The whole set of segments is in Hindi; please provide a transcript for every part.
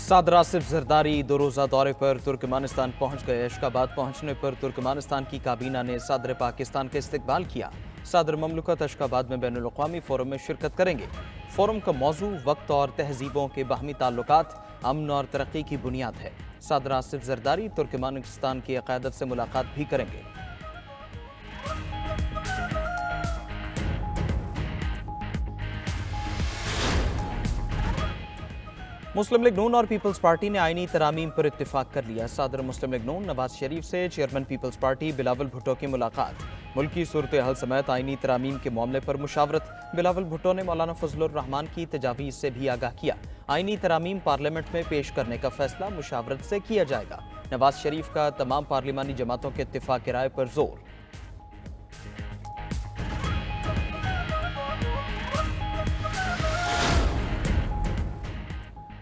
सदर आसिफ जरदारी 2 रोज़ा दौरे पर तुर्कमानिस्तान पहुंच गए। अशकाबाद पहुंचने पर तुर्कमानिस्तान की काबीना ने सदर पाकिस्तान का इस्तकबाल किया। सदर ममलकत अशकाबाद में बैनुल अक़वामी फोरम में शिरकत करेंगे। फोरम का मौजू वक्त और तहजीबों के बाहमी ताल्लुकात, अमन और तरक्की की बुनियाद है। सदर आसिफ जरदारी तुर्कमानिस्तान की क़यादत से मुलाकात भी करेंगे। मुस्लिम लीग नून और पीपल्स पार्टी ने आईनी तरामीम पर इत्तेफाक कर लिया। सदर मुस्लिम लीग नून नवाज शरीफ से chairman Peoples Party Bilawal Bhutto की मुलाकात। मुल्की सूरत हाल समेत आईनी तरामीम के मामले पर मुशावरत। बिलावल भुट्टो ने मौलाना फजलुर रहमान की तजावीज़ से भी आगाह किया। आईनी तरामीम पार्लियामेंट में पेश करने का फैसला मुशावरत से किया जाएगा। नवाज शरीफ का तमाम पार्लिमानी जमातों के इत्तेफाक राय पर जोर।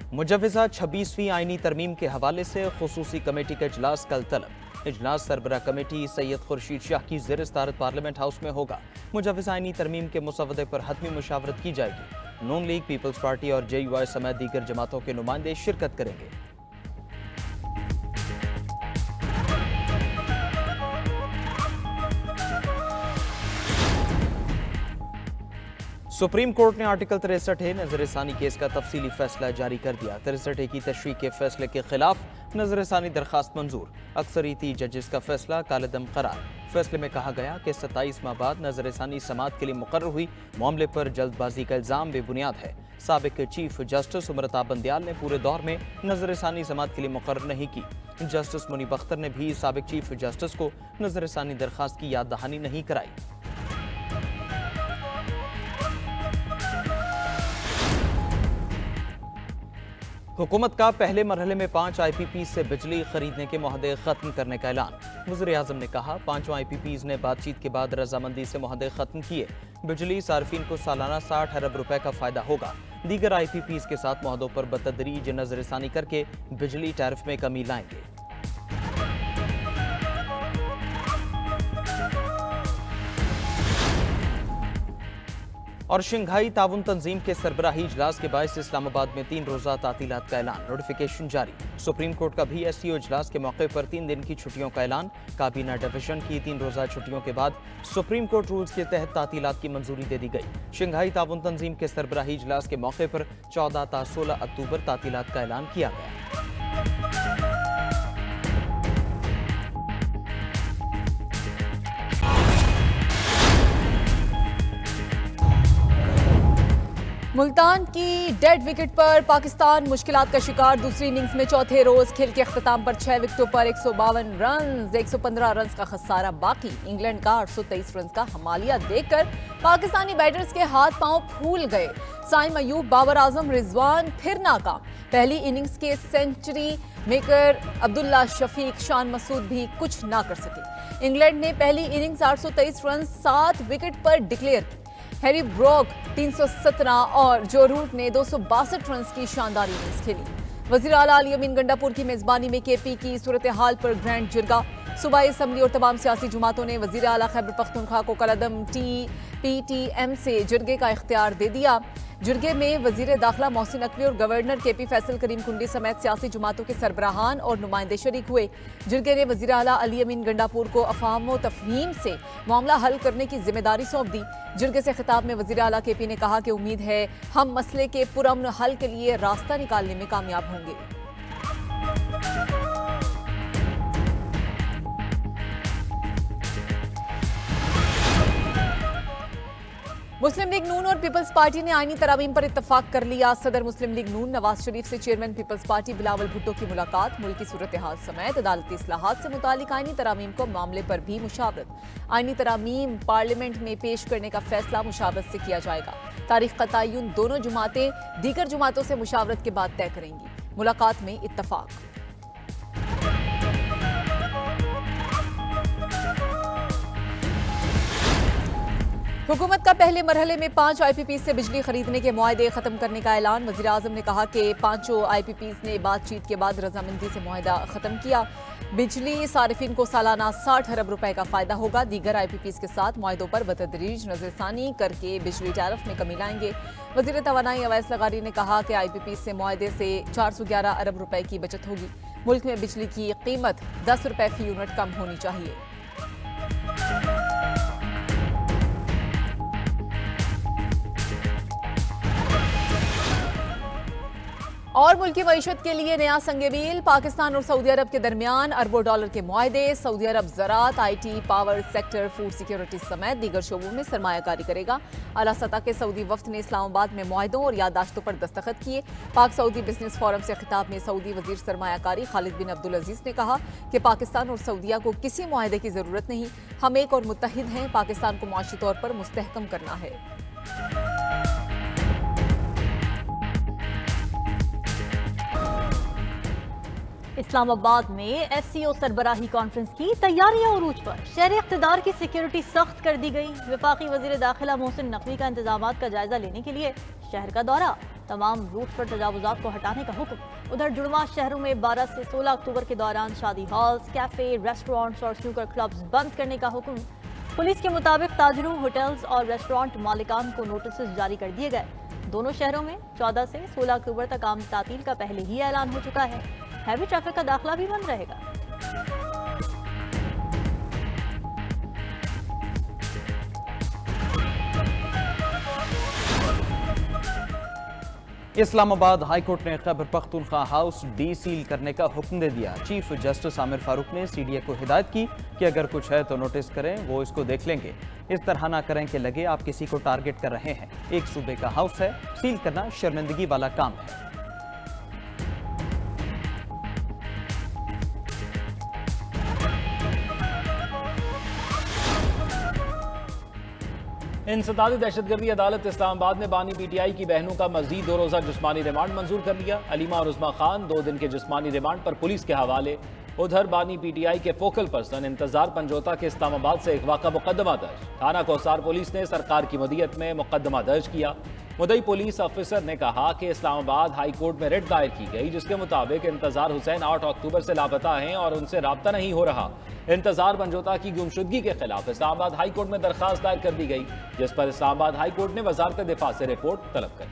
मुजव्वज़ा 26वीं आईनी तरमीम के हवाले से खुसूसी कमेटी का इजलास कल तलब। इजलास सरबराह कमेटी सैयद खुर्शीद शाह की ज़ेर सदारत पार्लियामेंट हाउस में होगा। मुजव्वज़ा आईनी तरमीम के मुसवदे पर हतमी मुशावरत की जाएगी। नून लीग, पीपल्स पार्टी और JUI समेत दीगर जमातों के नुमाइंदे शिरकत करेंगे। सुप्रीम कोर्ट ने आर्टिकल 63 नजरसानी केस का तफसीली फैसला जारी कर दिया। 63 की तशरीह के फैसले के खिलाफ नजरसानी दरखास्त मंजूर। अक्सरियती जजेस का फैसला कालेदम करार। फैसले में कहा गया कि 27 माह बाद नजरसानी समात के लिए मुकर्रर हुई मामले पर जल्दबाजी का इल्जाम बेबुनियाद है। साबिक चीफ जस्टिस उमरता बंदियाल ने पूरे दौर में नजरसानी समात के लिए मुकर्रर नहीं की। जस्टिस मुनीब अख्तर ने भी साबिक चीफ जस्टिस को नजरसानी दरखास्त की याद दहानी नहीं कराई। हुकूमत का पहले मरहले में 5 IPPs से बिजली खरीदने के मुआहदे खत्म करने का ऐलान। वज़ीर आज़म ने कहा, 5 IPPs ने बातचीत के बाद रजामंदी से मुआहदे खत्म किए। बिजली सार्फिन को सालाना 60 अरब रुपए का फायदा होगा। दीगर IPPs के साथ मुआहदों पर बतदरीज नजरसानी करके बिजली टैरिफ में कमी लाएंगे। और शंघाई ताउन तंजीम के सरबराही इजलास के बायस इस्लामाबाद में 3 रोज़ा तातीलात का ऐलान। नोटिफिकेशन जारी। सुप्रीम कोर्ट का भी SCO इजलास के मौके पर 3 दिन की छुट्टियों का ऐलान। काबीना डिवीजन की 3 रोज़ा छुट्टियों के बाद सुप्रीम कोर्ट रूल्स के तहत तातीलात की मंजूरी दे दी गई। शंघाई ताउन तंजीम के सरबराही इजलास के मौके पर 14 ता 16 अक्टूबर तातीलात का ऐलान किया गया। मुल्तान की डेड विकेट पर पाकिस्तान मुश्किलात का शिकार। दूसरी इनिंग्स में चौथे रोज खेल के अख्ताम पर 6 विकेटों पर 152 रन, 115 रन का खसारा बाकी। इंग्लैंड का 823 रन का हमालिया देखकर पाकिस्तानी बैटर्स के हाथ पांव फूल गए। साइम अयूब, बाबर आजम, रिजवान फिर नाकाम। पहली इनिंग्स के सेंचुरी मेकर अब्दुल्ला शफीक, शान मसूद भी कुछ ना कर सके। इंग्लैंड ने पहली इनिंग्स 823 रन 7 विकेट पर डिक्लेयर की। हैरी ब्रोक 317 और जो रूट ने 262 रन की शानदार इनिंग्स खेली। वजीर आला अली अमीन गंडापुर की मेजबानी में KP की सूरत हाल पर ग्रैंड जिरगा। सूबाई असम्बली और तमाम सियासी जमातों ने वजीर आला खैबर पख्तूनख्वा को कलअदम TPTM से जिरगे का इख्तियार दे दिया। जिरगे में वजीर दाखिला मोहसिन नकवी और गवर्नर KP फैसल करीम कुंडी समेत सियासी जमातों के सरबराहान और नुमाइंदे शरीक हुए। जिरगे ने वजीर आला अली अमीन गंडापुर को अफहाम व तफहीम से मामला हल करने की जिम्मेदारी सौंप दी। जिरगे से खिताब में वजीर आला KP ने कहा कि उम्मीद है हम मसले के पुरअमन हल के लिए रास्ता निकालने में कामयाब होंगे। मुस्लिम लीग नून और पीपल्स पार्टी ने आईनी तरामीम पर इत्तफाक कर लिया। सदर मुस्लिम लीग नून नवाज शरीफ से chairman Peoples Party Bilawal Bhutto की मुलाकात। मुल्क की सूरत हाल समेत अदालती इस्लाहात से मुतालिक आईनी तरामीम को मामले पर भी मुशावरत। आईनी तरामीम पार्लियामेंट में पेश करने का फैसला मुशावरत से किया जाएगा। तारीख का तयन दोनों जमातें दीगर जमातों से मुशावरत के बाद तय करेंगी। मुलाकात में इत्तफाक। हुकूमत का पहले मरहले में 5 IPPs से बिजली खरीदने के मुआहदे खत्म करने का ऐलान। वज़ीर आज़म ने कहा कि 5 IPPs ने बातचीत के बाद रजामंदी से मुआहदा खत्म किया। बिजली सारिफिन को सालाना 60 अरब रुपए का फायदा होगा। दीगर IPPs के साथ मुआहदों पर बतदरीज नजरसानी करके बिजली टैरिफ में कमी लाएंगे। वजीर तवानाई अवैस लगारी ने कहा कि IPPs से मुआहदे से 411 अरब रुपए की बचत होगी। मुल्क में बिजली की कीमत 10 रुपए फी यूनिट कम होनी चाहिए। और मुल्क की मईशत के लिए नया संग-ए-मील, पाकिस्तान और सऊदी अरब के दरमियान अरबों डॉलर के मुआहदे। सऊदी अरब ज़राअत, IT, power sector, food security समेत दीगर शोबों में सरमायाकारी करेगा। आला सतह के सऊदी वफ्द ने इस्लामाबाद में मुआहदों और याददाश्तों पर दस्तखत किए। पाक सऊदी बिजनेस फोरम से खिताब में सऊदी वजीर सरमायाकारी खालिद बिन अब्दुल अजीज ने कहा कि पाकिस्तान और सऊदीया को किसी मुआहदे की जरूरत नहीं, हम एक और मुत्तहिद हैं। पाकिस्तान को मुआशी तौर पर मुस्तहकम करना है। इस्लामाबाद में SCO सरबराही कॉन्फ्रेंस की तैयारियां उरूज पर। शहर इख्तिदार की सिक्योरिटी सख्त कर दी गई। वफाकी वजीर दाखिला मोहसिन नकवी का इंतजामात का जायजा लेने के लिए शहर का दौरा। तमाम रूट पर तजावुजात को हटाने का हुक्म। उधर जुड़वा शहरों में 12 से 16 अक्टूबर के दौरान शादी हॉल्स, कैफे, रेस्टोरेंट्स और स्नूकर क्लब्स बंद करने का हुक्म। पुलिस के मुताबिक ताजरों, होटल्स और रेस्टोरेंट मालिकान को नोटिस जारी कर दिए गए। दोनों शहरों में 14 से 16 अक्टूबर तक आम तातील का पहले ही ऐलान हो चुका है। हैवी ट्रैफिक का दाखिला भी बंद रहेगा। इस्लामाबाद हाईकोर्ट ने खैबर पख्तूनख्वा हाउस डीसील करने का हुक्म दे दिया। चीफ जस्टिस आमिर फारूक ने CDA को हिदायत की कि अगर कुछ है तो नोटिस करें, वो इसको देख लेंगे। इस तरह ना करें कि लगे आप किसी को टारगेट कर रहे हैं। एक सूबे का हाउस है, सील करना शर्मिंदगी वाला काम है। इंसदादी दहशतगर्दी अदालत इस्लामाबाद ने बानी PTI की बहनों का मजीद 2 रोज़ा जिस्मानी रिमांड मंजूर कर लिया। अलीमा और उस्मा खान 2 दिन के जिस्मानी रिमांड पर पुलिस के हवाले। उधर बानी PTI के फोकल पर्सन इंतजार पंजोता के इस्लामाबाद से अगवा का मुकदमा दर्ज। थाना कोसार पुलिस ने सरकार की मदीयत में मुकदमा दर्ज किया। मुदई पुलिस ऑफिसर ने कहा कि इस्लामाबाद हाई कोर्ट में रिट दायर की गई, जिसके मुताबिक इंतजार हुसैन 8 अक्टूबर से लापता हैं और उनसे राब्ता नहीं हो रहा। इंतजार पंजोता की गुमशुदगी के खिलाफ इस्लामाबाद हाई कोर्ट में दरखास्त दायर कर दी गई, जिस पर इस्लामाबाद हाई कोर्ट ने वजारत दिफा से रिपोर्ट तलब कर ली।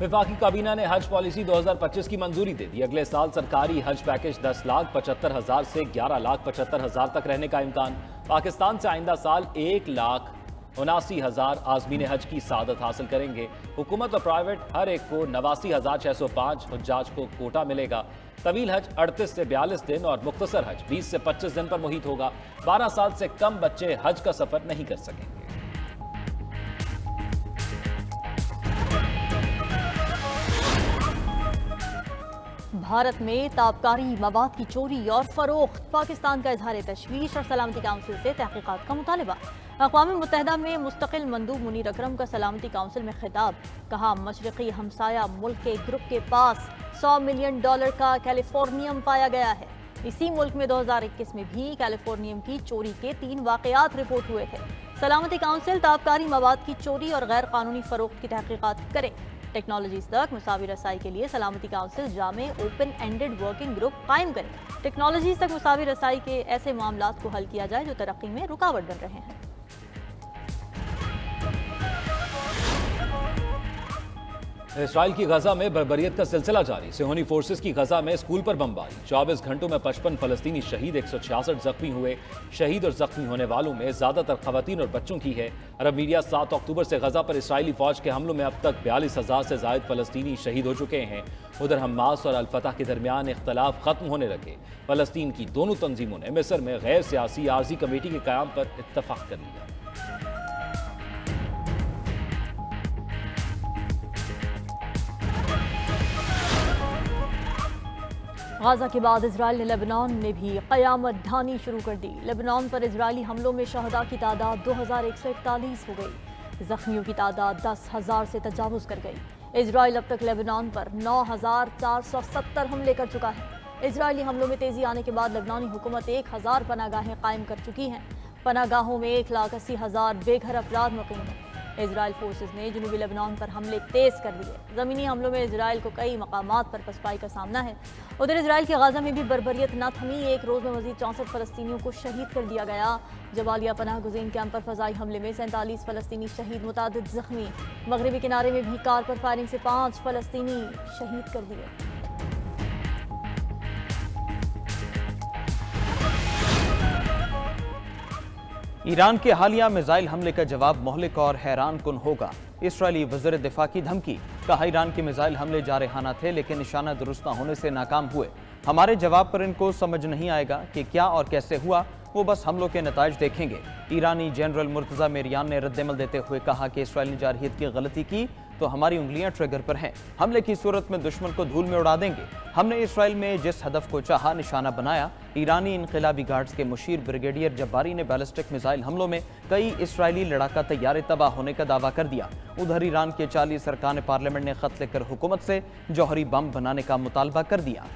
वफाकी काबीना ने हज पॉलिसी 2025 की मंजूरी दे दी। अगले साल सरकारी हज पैकेज 10,75,000 से 11,75,000 तक रहने का इम्कान। पाकिस्तान से आइंदा साल 1,79,000 आज़मीन हज की सादत हासिल करेंगे। हुकूमत और प्राइवेट हर एक को 89,605 हुज्जाज को कोटा मिलेगा। तवील हज 38 से 42 दिन और मुख्तसर हज 20 से 25 दिन पर मुहित होगा। 12 साल से कम बच्चे हज का सफर नहीं कर सकेंगे। भारत में ताबकारी मवाद की चोरी और फरोख्त। पाकिस्तान का इजहार तशवीश और सलामती काउंसिल से तहकीकात का मुतालबा। अक़वाम मुत्तहिदा में मुस्तकिल मंदूब मुनीर अकरम का सलामती काउंसिल में खिताब। कहा, मशरक़ी हमसाया मुल्क के ग्रुप के पास $100 मिलियन का कैलिफोर्नियम पाया गया है। इसी मुल्क में 2021 में भी कैलिफोर्नियम की चोरी के 3 वाक़यात रिपोर्ट हुए थे। सलामती काउंसिल ताबकारी मवाद की चोरी और गैर कानूनी फरोख्त की तहकीकात करे। टेक्नोलॉजीज तक मुसावी रसाई के लिए सलामती काउंसिल जामे ओपन एंडेड वर्किंग ग्रुप कायम करे। टेक्नोलॉजीज तक मुसावी रसाई के ऐसे मामलात को हल किया जाए जो तरक्की में रुकावट बन रहे हैं। इसराइल की गजा में बर्बरियत का सिलसिला जारी। सिहोनी फोर्सेस की गजा में स्कूल पर बमबारी। 24 घंटों में 55 फलस्तीनी शहीद, 166 जख्मी हुए। शहीद और जख्मी होने वालों में ज्यादातर खवातीन और बच्चों की है। अरब मीडिया 7 अक्टूबर से गजा पर इसराइली फौज के हमलों में अब तक 42,000 से जायद फलस्तीनी शहीद हो चुके हैं। उधर हमास और अल-फतह के दरमियान इख्तलाफ खत्म होने लगे। फलस्तीन की दोनों तंजीमों ने मिस्र में गैर सियासी आर्जी कमेटी के क़याम पर इत्तफाक कर लिया। गाजा के बाद इजराइल ने लेबनान में भी क़यामत ढानी शुरू कर दी। लेबनान पर इजरायली हमलों में शहदा की तादाद 2,141 हो गई। जख्मियों की तादाद 10,000 से तजावुज़ कर गई। इजराइल अब तक लेबनान पर 9,470 हमले कर चुका है। इजरायली हमलों में तेजी आने के बाद लेबनानी हुकूमत 1,000 पनागाहें कायम कर चुकी हैं। पनागाहों में 1,80,000 बेघर अफराद मुकीम हैं। इजराइल फोर्सेस ने जनूबी लेबनान पर हमले तेज कर दिए। ज़मीनी हमलों में इजराइल को कई मकामात पर पसपाई का सामना है। उधर इजराइल के गाजा में भी बर्बरियत न थमी। एक रोज़ में मजीद 64 फ़लस्तीनियों को शहीद कर दिया गया। जबालिया पनाह गुज़ीन कैंप पर फ़ज़ाई हमले में 47 फ़लस्तीनी शहीद, मुतादिद ज़ख्मी। मगरबी किनारे में भी कार पर फायरिंग से 5 फ़लस्तीनी शहीद कर दिए। ईरान के हालिया मिसाइल हमले का जवाब मोहलिक और हैरान कुन होगा। इसराइली वज़ीर दिफा की धमकी, कहा ईरान के मिसाइल हमले जारहाना थे लेकिन निशाना दुरुस्त न होने से नाकाम हुए। हमारे जवाब पर इनको समझ नहीं आएगा कि क्या और कैसे हुआ, वो बस हमलों के नताइज देखेंगे। ईरानी जनरल मुर्तज़ा मेरियान ने रद्दमल देते हुए कहा कि इसराइल ने जारहियत की गलती की तो हमारी उंगलियां ट्रिगर पर हैं। हमले की सूरत में दुश्मन को धूल में उड़ा देंगे। हमने इसराइल में जिस हदफ को चाहा निशाना बनाया। ईरानी इनकलाबी गार्ड्स के मुशीर ब्रिगेडियर जब्बारी ने बैलिस्टिक मिसाइल हमलों में कई इसराइली लड़ाका तैयारे तबाह होने का दावा कर दिया। उधर ईरान के 40 अरकान पार्लियामेंट ने खत लिखकर हुकूमत से जौहरी बम बनाने का मुतालबा कर दिया।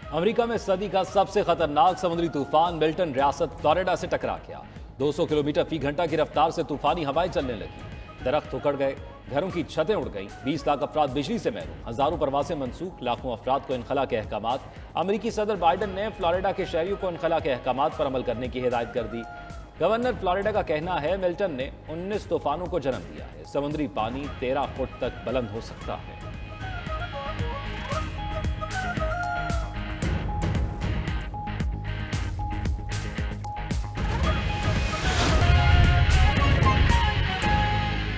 अमेरिका में सदी का सबसे खतरनाक समुद्री तूफान मिल्टन रियासत फ्लोरिडा से टकरा गया। 200 किलोमीटर फी घंटा की रफ्तार से तूफानी हवाएं चलने लगी। दरख्त उखड़ गए, घरों की छतें उड़ गईं, 20 लाख अफराद बिजली से महरूम, हजारों परवासें मनसूख, लाखों अफराद को इनखला के अहकामात। अमेरिकी सदर बाइडन ने फ्लोरिडा के शहरियों को इनखला के अहकामात पर अमल करने की हिदायत कर दी। गवर्नर फ्लोरिडा का कहना है मिल्टन ने 19 तूफानों को जन्म दिया है। समुद्री पानी 13 फुट तक बुलंद हो सकता है।